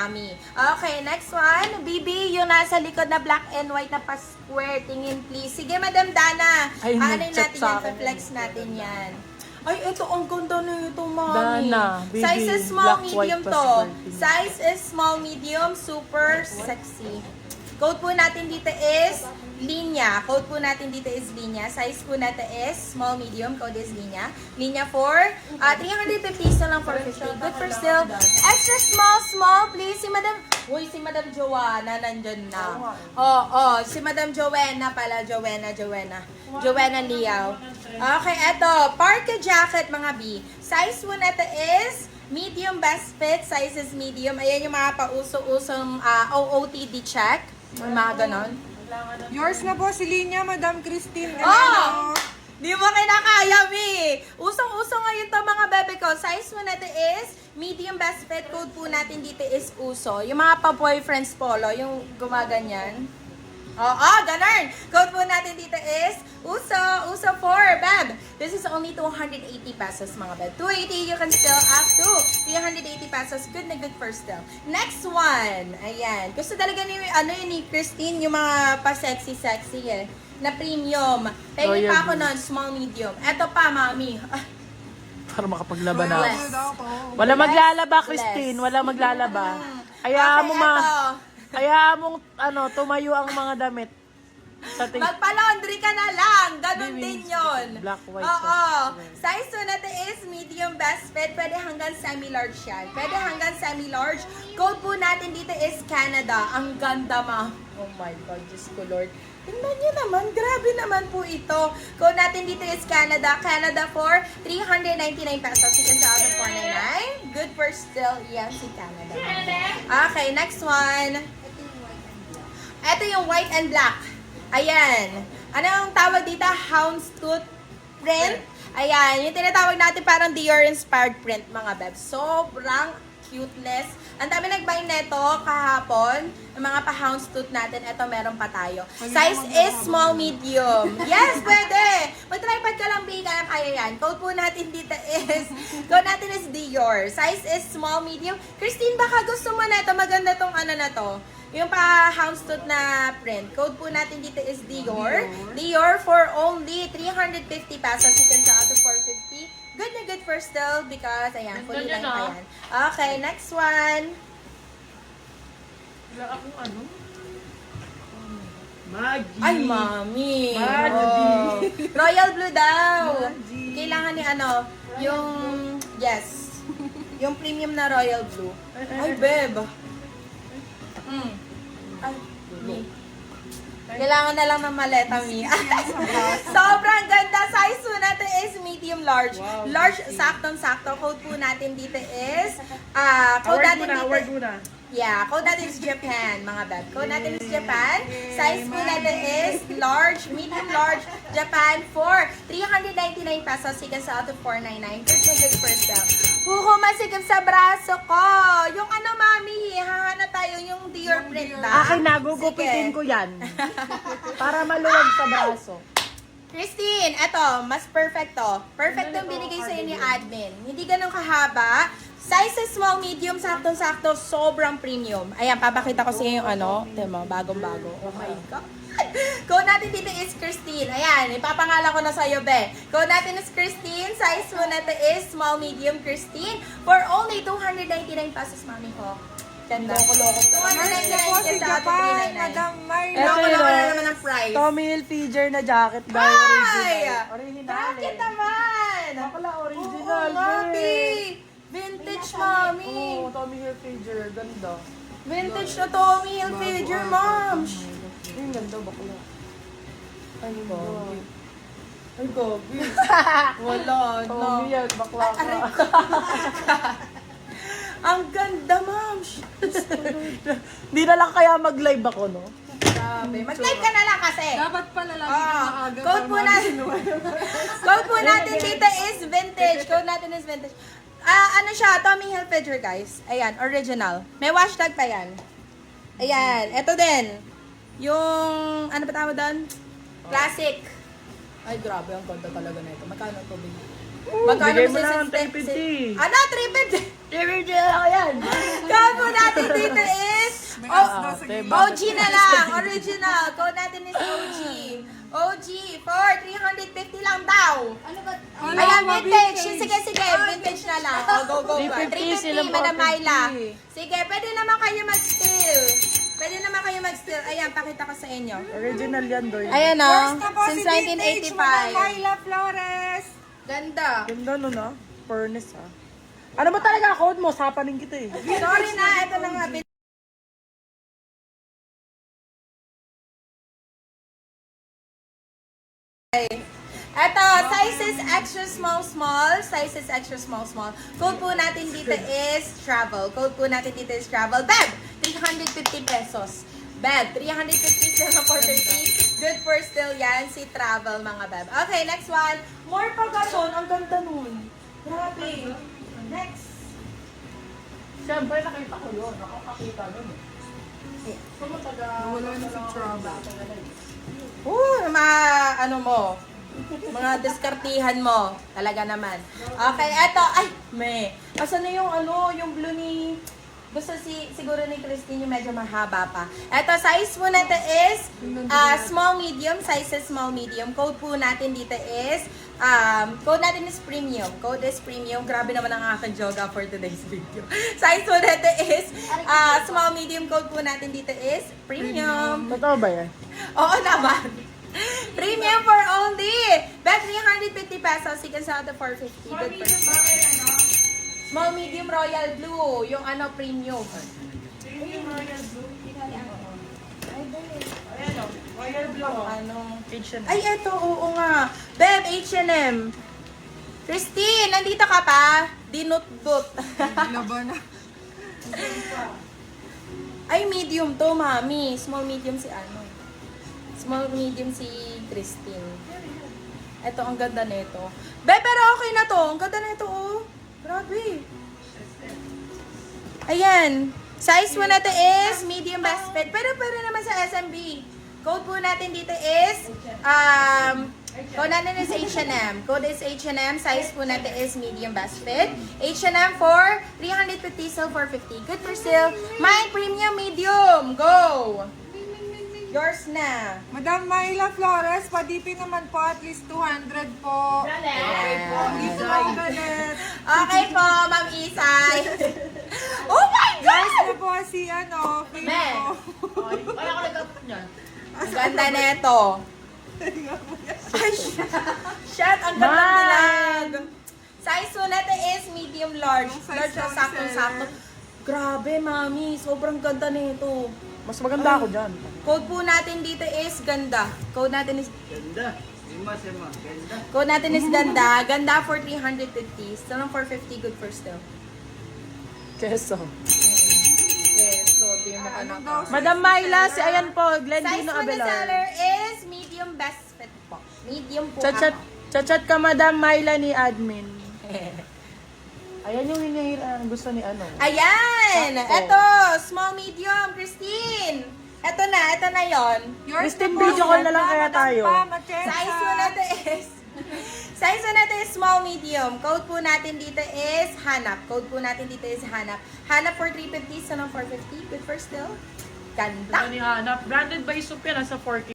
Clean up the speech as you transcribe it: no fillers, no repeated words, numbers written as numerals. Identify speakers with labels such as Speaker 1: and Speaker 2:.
Speaker 1: Mami. Okay, next one. BB, yung nasa likod na black and white na pa-square. Tingin please. Sige, Madam Dana.
Speaker 2: Ay,
Speaker 1: Ano
Speaker 2: nag-chat
Speaker 1: natin
Speaker 2: sa
Speaker 1: yan?
Speaker 2: akin.
Speaker 1: Pa-flex natin yan. Ay, ito, ang ganda na ito, Mami.
Speaker 2: Dana, BB,
Speaker 1: Size is small,
Speaker 2: black, white
Speaker 1: medium to.
Speaker 2: pa-square.
Speaker 1: Size is small, medium, super sexy. Code po natin dito is linya. Code po natin dito is linya. Size po natin is small, medium. Code is linya. Linya for 350 na lang for 50. Good for still. Extra small, please. Si Madam Joanna nandyan na. Si Madam Joanna pala. Joanna Liao. Okay, eto. Parka jacket, mga B. Size po natin is medium best fit. Size is medium. Ayan yung mga pauso-usong OOTD check. May mga ganon.
Speaker 3: Yours na po si Linya, Madam Christine.
Speaker 1: Oh! Di mo kinakaya, Mi! Usong-uso ngayon to mga bebe ko. Size mo natin is medium best fit. Code po natin dito is uso. Yung mga pa-boyfriends polo, yung gumaganyan. Oo, ganun. Code po natin dito is uso for, beb. This is only 280 pesos, mga beb. 280, you can still up to 380 pesos. Good na good for still. Next one. Ayan. Gusto talaga ni, ni Christine, yung mga pa-sexy-sexy eh. Na premium. Pwede pa ako nun, small, medium. Eto pa, mami.
Speaker 2: Para makapaglaban na.
Speaker 1: Bless.
Speaker 2: Wala maglalaba, Christine. Wala maglalaba. Kaya mo
Speaker 1: eto.
Speaker 2: Kaya mong tumayo ang mga damit. Sa
Speaker 1: Magpa-laundry ka na lang. Ganun din yun.
Speaker 2: Black, white.
Speaker 1: Oo. Size po natin is medium best fit. Pwede hanggang semi-large yan. Pwede hanggang semi-large. Code po natin dito is Canada. Ang ganda, ma. Oh my God, Diyos ko Lord. Tingnan nyo naman. Grabe naman po ito. Code natin dito is Canada. Canada for 399 pesos. You can sell it for 499. Good for still. Yan si Canada. Okay, next one. Ito yung white and black. Ayan. Ano ang tawag dito? Houndstooth print. Ayan. Yung tinatawag natin parang Dior-inspired print, mga beb. Sobrang cuteness. Ang dami nag-buy neto kahapon. Yung mga pa-houndstooth natin, ito meron pa tayo. Size is small, medium. Yes, pwede. Mag-tripod ka lang, biga. Kaya yan. Code po natin dito is, code natin is Dior. Size is small, medium. Christine, baka gusto mo na ito. Maganda tong ano na to. Yung pa-houndstooth na print. Code po natin dito is Dior. Dior for only 350 pesos. You can sell out to 450. Good na good for still because, ayan, fully line pa yan. Okay, next one.
Speaker 2: Wala akong Maggie.
Speaker 1: Ay, mami.
Speaker 2: Maggie.
Speaker 1: Oh. Royal Blue daw. Kailangan ni yung, yes. Yung premium na Royal Blue. Ay, beb. Ay, Mi. Kailangan na lang ng maleta, Mi. Sobrang ganda. Size po natin is medium large. Large, saktong-sakto. Code po natin dito is, code natin dito, yeah, code natin is Japan, mga beb. Code natin is Japan. Size po natin is large, medium large, Japan for 399 pesos. You can sell to 499. Good for sale. Masikip sa braso ko. Yung mami, hahanap tayo yung Dior print ba?
Speaker 2: Akin na, gugupitin ko yan. Para maluwag sa braso.
Speaker 1: Christine, eto, mas perfecto. Perfect yung binigay sa'yo ni admin. Hindi ganun kahaba. Size is small, medium, saktong-sakto, sobrang premium. Ayan, papakita ko sa iyo yung tema, bagong-bago. Oh my God. Code natin dito is Christine. Ayan, ipapangalan ko na sa'yo, be. Code natin is Christine. Size mo natin is small, medium, Christine. For only 299 pesos, mami ko. Ganda. Loko-loko. 299
Speaker 3: po si Japan, Madam Marla.
Speaker 2: Eto
Speaker 1: Loko-loko
Speaker 2: yun,
Speaker 1: na naman ang price.
Speaker 2: Tommy Hilfiger na jacket by
Speaker 1: Ay!
Speaker 2: original. Original.
Speaker 1: Bakit naman?
Speaker 2: Bakla, original.
Speaker 1: Oo, mami.
Speaker 2: babe.
Speaker 1: Vintage, mami.
Speaker 2: Oo, Tommy Hilfiger. Ganda.
Speaker 1: Vintage na Tommy Hilfiger, mom.
Speaker 2: Ay, ganda, bakla. Ay,
Speaker 1: Gogi.
Speaker 2: Ay, gogi.
Speaker 1: Wala, no.
Speaker 2: Tommy yan, bakla ka.
Speaker 1: Ang ganda, ma'am.
Speaker 2: Di na lang kaya mag-live ako, no?
Speaker 1: Grabe. Mag-live ka na lang kasi.
Speaker 3: Dapat pala lagi
Speaker 1: Ah,
Speaker 3: maaga.
Speaker 1: code po natin. Code po natin dito is vintage. Code natin is vintage. Ano siya? Tommy Hilfiger, guys. Ayan, original. May hashtag pa yan. Ayan. Ito din. Yung, ano ba tawag doon? Classic. Ay, grabe. Ang ganda talaga na ito. Magkano ito, baby?
Speaker 2: bigay mo na ng 350.
Speaker 1: Ano? 350? 350 na ako yan. Code po natin dito is OG na lang. Original. Code natin is OG. OG for 350 lang daw.
Speaker 4: Ano ba?
Speaker 1: Ayan, vintage. Sige. Vintage na lang. Go.
Speaker 2: 350 silang
Speaker 1: 350, Madam Myla.
Speaker 2: 450.
Speaker 1: Sige, pwede naman kayo mag-steal. Ayan, pakita ko sa inyo.
Speaker 2: Original yan, Doy.
Speaker 1: Ayan o.
Speaker 3: Yours na po
Speaker 1: Since
Speaker 3: si vintage, Madam
Speaker 1: 1985.
Speaker 3: Myla Flores.
Speaker 1: Ganda.
Speaker 2: Ganda nun, ah. Furnace, ah. Ano ba talaga code mo? Sapanin kita, eh.
Speaker 1: Sorry na, ito na nga. Eto, sizes extra small. Sizes extra small. Code po natin dito is travel. Beb, 350 pesos. Beb, 350 still na 430. Good for still yan, si travel mga beb. Okay, next one. More pa ganon, ang ganda nun. Grabe. Next.
Speaker 2: Siyempre, nakita ko yun. Nakakakita nun, eh.
Speaker 3: Wala na si Trouble.
Speaker 1: Mga diskartihan mo. Talaga naman. Okay, eto. Ay, Asan na yung blue ni... Gusto siguro ni Christine yung medyo mahaba pa. Eto, size po natin is small, medium. Sizes small, medium. Code po natin dito is premium. Code is premium. Grabe naman ang aking yoga for today's video. Size po natin is small, medium. Code po natin dito is premium.
Speaker 2: Totoo ba yan?
Speaker 1: Oo naman. Premium for only. Bet 350 pesos. You can sell it to 450. Good for small, medium, royal blue. Yung premium.
Speaker 2: Premium Royal Blue. Ayan, o. Royal Blue, o. H&M.
Speaker 1: Ay, eto. Oo nga. Beb, H&M. Christine, nandito ka pa? Dinut-dut.
Speaker 3: Laban na.
Speaker 1: Ay, medium to, mami. Small, medium si Small, medium si Christine. Eto, ang ganda nito. Beb, pero okay na to. Ang ganda nito, oh. Grabe. Ayan. Size po natin is medium best fit. Pero naman sa SMB. Code po natin dito is code natin is H&M. Code is H&M. Size po natin is medium best fit. H&M for 350 sale 450. Good for sale. Mine premium medium. Go. Yours na.
Speaker 3: Madam Myla Flores, padipin naman po at least 200 po.
Speaker 1: Okay po.
Speaker 3: Dito po, Ganet.
Speaker 1: Okay po, Ma'am Isay. Oh my
Speaker 3: Yours
Speaker 1: God!
Speaker 3: na po si Faith
Speaker 1: Men.
Speaker 3: po.
Speaker 4: Kaya ako nagkapot niyan.
Speaker 1: Ang ganda nito. Ay, shit, ang ganda ng dilag. Size po natin is medium large.
Speaker 3: Yung size
Speaker 1: Large na
Speaker 3: daw ni
Speaker 1: sakto-sakto. Grabe, mami. Sobrang ganda nito.
Speaker 2: Mas maganda ako dyan.
Speaker 1: Code po natin dito is ganda. Code natin is
Speaker 5: Ganda. Sema. Ganda.
Speaker 1: Code natin is ganda. Ganda for 350. Still ng 450. Good for still.
Speaker 2: Keso.
Speaker 1: Yes, so di mo ka na.
Speaker 2: Madam Myla, si ayan po,
Speaker 1: Size
Speaker 2: Glendino
Speaker 1: po na
Speaker 2: Abelar.
Speaker 1: seller is medium best fit po. Medium po.
Speaker 2: Chat ka, Madam Myla ni admin. Ayan yung gusto ni
Speaker 1: Ayan!
Speaker 2: Sakto.
Speaker 1: Ito, small, medium, Christine. Ito na yon.
Speaker 3: Yours
Speaker 2: Christine,
Speaker 3: na po,
Speaker 2: video call na lang kaya
Speaker 3: Madam
Speaker 2: tayo.
Speaker 3: Pa, Machesa.
Speaker 1: Size po natin is small, medium. Code po natin dito is hanap. Hanap for 350, so ng 450. Good for still. Ganda.
Speaker 2: Branded by Sophia, nasa 4K.